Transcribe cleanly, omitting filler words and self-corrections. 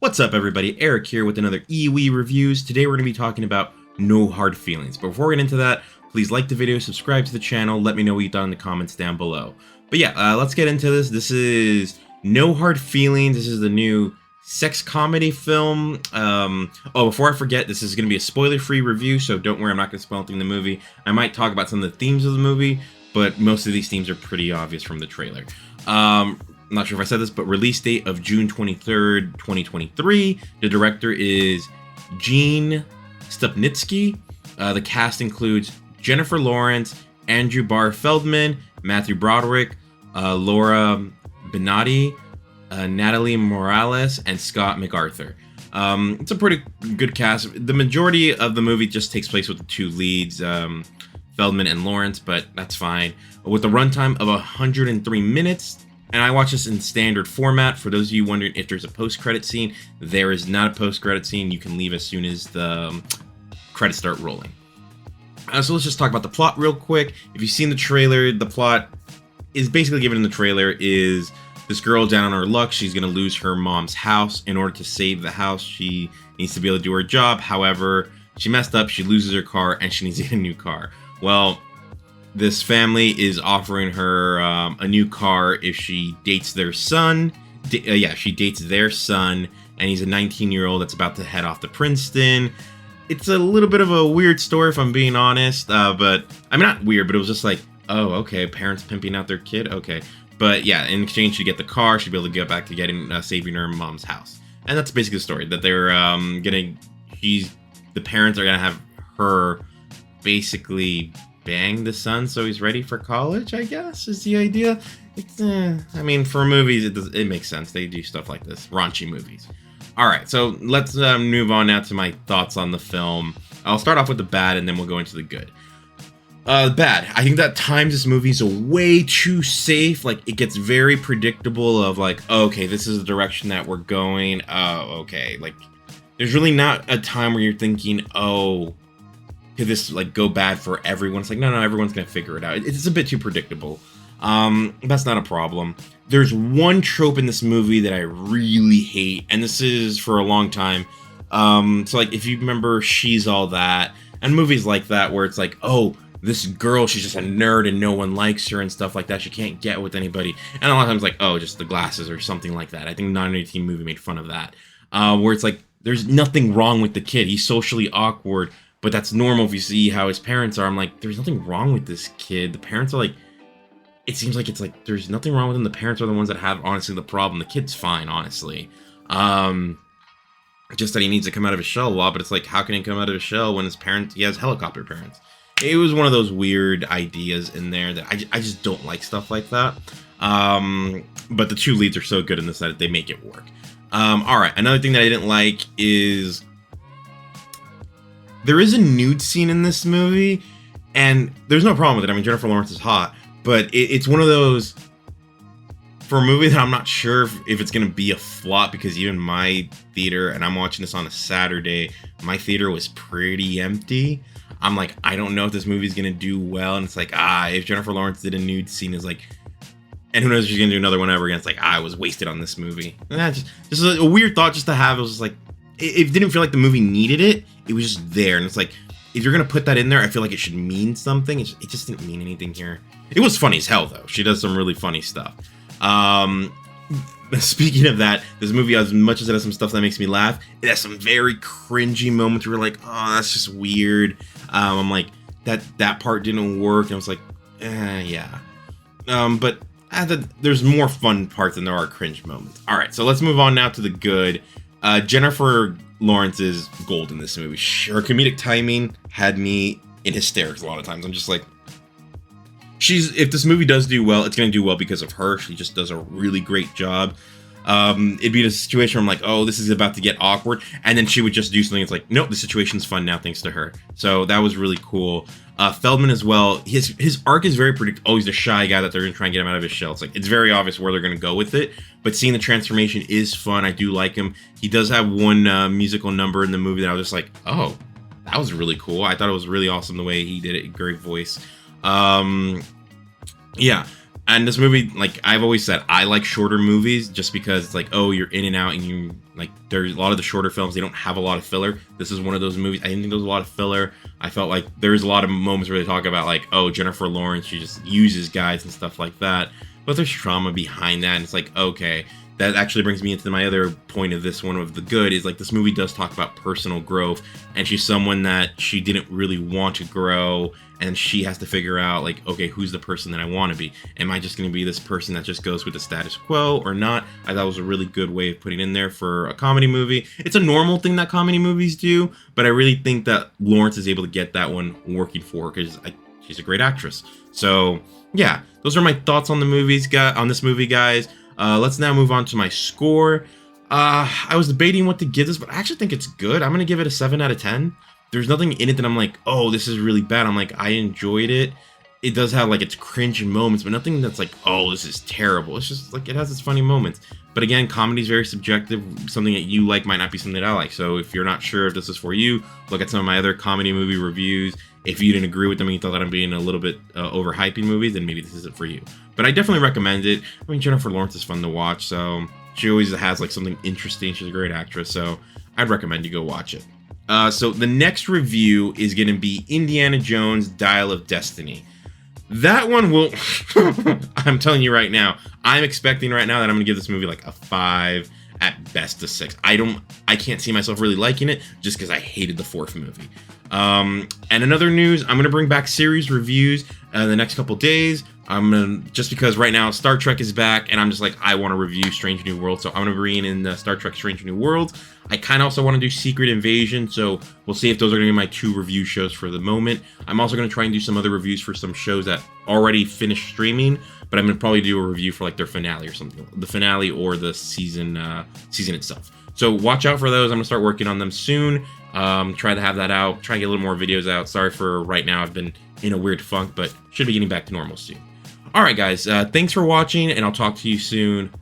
What's up, everybody? Eric here with another EWE Reviews. Today we're going to be talking about No Hard Feelings. But before we get into that, please like the video, subscribe to the channel, let me know what you thought in the comments down below. But yeah, let's get into this. This is No Hard Feelings. This is the new sex comedy film. Before I forget, this is going to be a spoiler-free review, so don't worry, I'm not going to spoil anything in the movie. I might talk about some of the themes of the movie, but most of these themes are pretty obvious from the trailer. I'm not sure if I said this, but release date of June 23rd, 2023. The director is Gene Stupnitsky. The cast includes Jennifer Lawrence, Andrew Barr Feldman, Matthew Broderick, Laura Benanti, Natalie Morales, and Scott MacArthur. It's a pretty good cast. The majority of the movie just takes place with the two leads, Feldman and Lawrence, but that's fine. With a runtime of 103 minutes, and I watch this in standard format. For those of you wondering if there's a post-credit scene, there is not a post-credit scene. You can leave as soon as the credits start rolling. So let's just talk about the plot real quick. If you've seen the trailer, the plot is basically given in the trailer is this girl down on her luck. She's going to lose her mom's house. In order to save the house, she needs to be able to do her job. However, she messed up, she loses her car, and she needs to get a new car. Well, this family is offering her a new car if she dates their son. She dates their son, and he's a 19-year-old that's about to head off to Princeton. It's a little bit of a weird story, if I'm being honest, but I mean, not weird, but it was just like, oh, okay, parents pimping out their kid, okay. But yeah, in exchange, she'd get the car, she'd be able to get back to getting saving her mom's house. And that's basically the story, that they're the parents are gonna have her basically bang the son so he's ready for college, I guess, is the idea. It's, I mean, for movies, it makes sense. They do stuff like this, raunchy movies. All right, so let's move on now to my thoughts on the film. I'll start off with the bad, and then we'll go into the good. Bad. I think that times this movie's way too safe. Like, it gets very predictable of like, oh, okay, this is the direction that we're going. Oh, okay. Like, there's really not a time where you're thinking, oh, could this like go bad for everyone? It's like, no, everyone's gonna figure it out. It's a bit too predictable. That's not a problem. There's one trope in this movie that I really hate, and this is for a long time. So like, if you remember She's All That, and movies like that where it's like, oh, this girl, she's just a nerd and no one likes her and stuff like that. She can't get with anybody. And a lot of times like, oh, just the glasses or something like that. I think 918 movie made fun of that. Where it's like, there's nothing wrong with the kid. He's socially awkward, but that's normal if you see how his parents are. I'm like, there's nothing wrong with this kid. The parents are like, it seems like it's like there's nothing wrong with him. The parents are the ones that have, honestly, the problem. The kid's fine, honestly. Just that he needs to come out of his shell a lot, but it's like, how can he come out of his shell when he has helicopter parents? It was one of those weird ideas in there that I just don't like stuff like that. But the two leads are so good in this that they make it work. All right, another thing that I didn't like is there is a nude scene in this movie, and there's no problem with it. I mean, Jennifer Lawrence is hot, but it's one of those, for a movie that I'm not sure if it's going to be a flop, because even my theater, and I'm watching this on a Saturday, my theater was pretty empty. I'm like, I don't know if this movie's going to do well, and it's like, if Jennifer Lawrence did a nude scene, it's like, and who knows if she's going to do another one ever again. It's like, I was wasted on this movie. And just a weird thought just to have. It was just like, it didn't feel like the movie needed it. It was just there. And it's like, if you're going to put that in there, I feel like it should mean something. It just didn't mean anything here. It was funny as hell, though. She does some really funny stuff. Speaking of that, this movie, as much as it has some stuff that makes me laugh, it has some very cringy moments where you're like, oh, that's just weird. I'm like, that part didn't work. And I was like, yeah. But there's more fun parts than there are cringe moments. All right, so let's move on now to the good. Jennifer Lawrence is gold in this movie. Her comedic timing had me in hysterics a lot of times. I'm just like, if this movie does do well, it's going to do well because of her. She just does a really great job. It'd be in a situation where I'm like, oh, this is about to get awkward. And then she would just do something. It's like, nope, the situation's fun now thanks to her. So that was really cool. Feldman as well. His arc is very predictable. Oh, he's a shy guy that they're going to try and get him out of his shell. It's like, it's very obvious where they're going to go with it. But seeing the transformation is fun. I do like him. He does have one musical number in the movie that I was just like, oh, that was really cool. I thought it was really awesome the way he did it. Great voice. Yeah. And this movie, like I've always said, I like shorter movies just because it's like, oh, you're in and out, and you like there's a lot of the shorter films, they don't have a lot of filler. This is one of those movies. I didn't think there was a lot of filler. I felt like there's a lot of moments where they talk about like, oh, Jennifer Lawrence, she just uses guys and stuff like that. But there's trauma behind that, and it's like, okay, that actually brings me into my other point of this one of the good is like this movie does talk about personal growth, and she's someone that she didn't really want to grow, and she has to figure out like, okay, who's the person that I want to be? Am I just going to be this person that just goes with the status quo or not? I thought it was a really good way of putting in there for a comedy movie. It's a normal thing that comedy movies do, but I really think that Lawrence is able to get that one working for her because she's a great actress. So yeah, those are my thoughts on this movie, guys. Let's now move on to my score. I was debating what to give this, but I actually think it's good. I'm going to give it a 7 out of 10. There's nothing in it that I'm like, oh, this is really bad. I'm like, I enjoyed it. It does have like its cringe moments, but nothing that's like, oh, this is terrible. It's just like, it has its funny moments. But again, comedy is very subjective. Something that you like might not be something that I like. So if you're not sure if this is for you, look at some of my other comedy movie reviews. If you didn't agree with them and you thought that I'm being a little bit overhyping movies, then maybe this isn't for you. But I definitely recommend it. I mean, Jennifer Lawrence is fun to watch, so she always has like something interesting. She's a great actress, so I'd recommend you go watch it. So the next review is going to be Indiana Jones Dial of Destiny. That one will, I'm telling you right now, I'm expecting right now that I'm going to give this movie like a 5, at best a 6. I can't see myself really liking it just because I hated the 4th movie. And another news, I'm going to bring back series reviews in the next couple days. Just because right now Star Trek is back and I'm just like, I want to review Strange New Worlds. So I'm going to bring in Star Trek Strange New Worlds. I kind of also want to do Secret Invasion. So we'll see if those are going to be my 2 review shows for the moment. I'm also going to try and do some other reviews for some shows that already finished streaming, but I'm going to probably do a review for like their finale or something. The finale or the season itself. So watch out for those. I'm going to start working on them soon. Try to have that out. Try and get a little more videos out. Sorry for right now. I've been in a weird funk, but should be getting back to normal soon. All right, guys. Thanks for watching, and I'll talk to you soon.